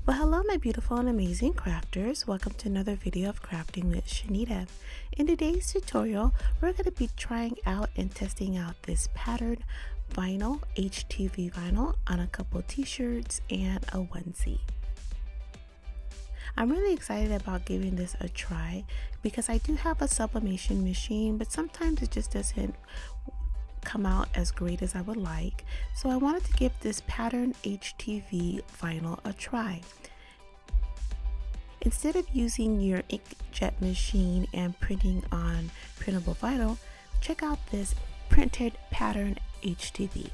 Well, hello my beautiful and amazing crafters. Welcome to another video of Crafting with Shaneda. In today's tutorial, we're going to be trying out and testing out this patterned vinyl, HTV vinyl on a couple t-shirts and a onesie. I'm really excited about giving this a try because I do have a sublimation machine, but sometimes it just doesn't come out as great as I would like, so I wanted to give this Patterned HTV vinyl a try. Instead of using your inkjet machine and printing on printable vinyl, check out this printed Patterned HTV.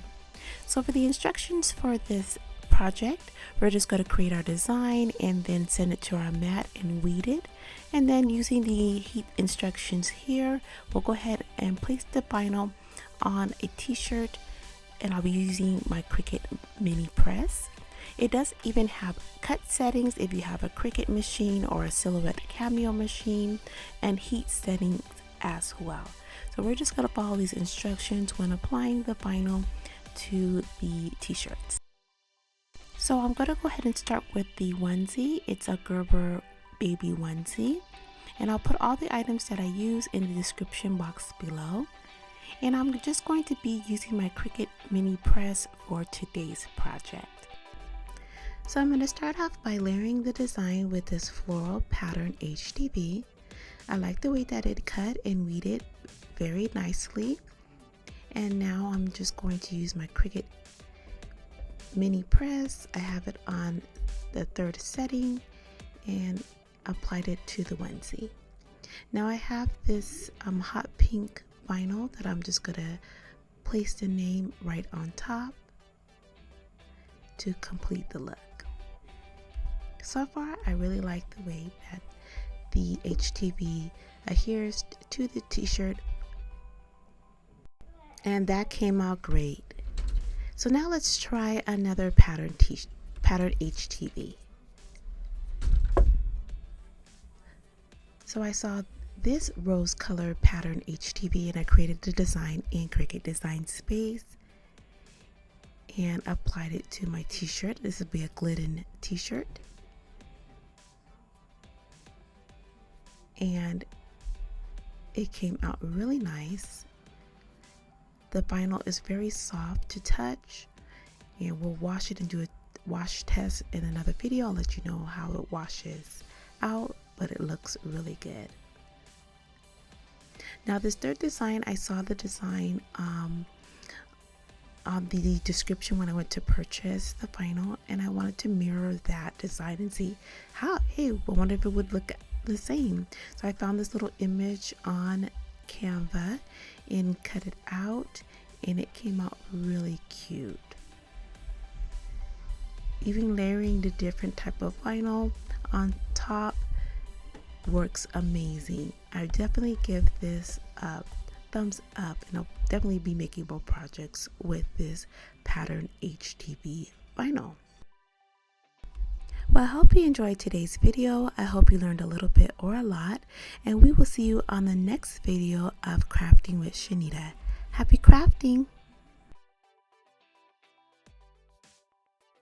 So for the instructions for this project, we're just going to create our design and then send it to our mat and weed it, and then using the heat instructions here, we'll go ahead and place the vinyl on a t-shirt, and I'll be using my Cricut mini press. It does even have cut settings if you have a Cricut machine or a Silhouette Cameo machine, and heat settings as well. So we're just going to follow these instructions when applying the vinyl to the t-shirts. So I'm going to go ahead and start with the onesie. It's a Gerber baby onesie, and I'll put all the items that I use in the description box below. And I'm just going to be using my Cricut mini press for today's project. So I'm going to start off by layering the design with this floral pattern HTV. I like the way that it cut and weeded very nicely. And now I'm just going to use my Cricut mini press. I have it on the third setting and applied it to the onesie. Now I have this hot pink vinyl that I'm just gonna place the name right on top to complete the look. So far, I really like the way that the HTV adheres to the t-shirt, and that came out great. So now let's try another pattern HTV. So I saw this rose color pattern HTV and I created the design in Cricut Design Space and applied it to my t-shirt. This would be a Glidden t-shirt, and it came out really nice. The vinyl is very soft to touch, and we'll wash it and do a wash test in another video. I'll let you know how it washes out, but it looks really good. Now this third design, I saw the design on the description when I went to purchase the vinyl, and I wanted to mirror that design and see how, I wonder if it would look the same. So I found this little image on Canva and cut it out, and it came out really cute. Even layering the different type of vinyl on top works amazing. I definitely give this a thumbs up, and I'll definitely be making more projects with this Patterned HTV vinyl. Well, I hope you enjoyed today's video. I hope you learned a little bit or a lot, and we will see you on the next video of Crafting with Shaneda. Happy crafting!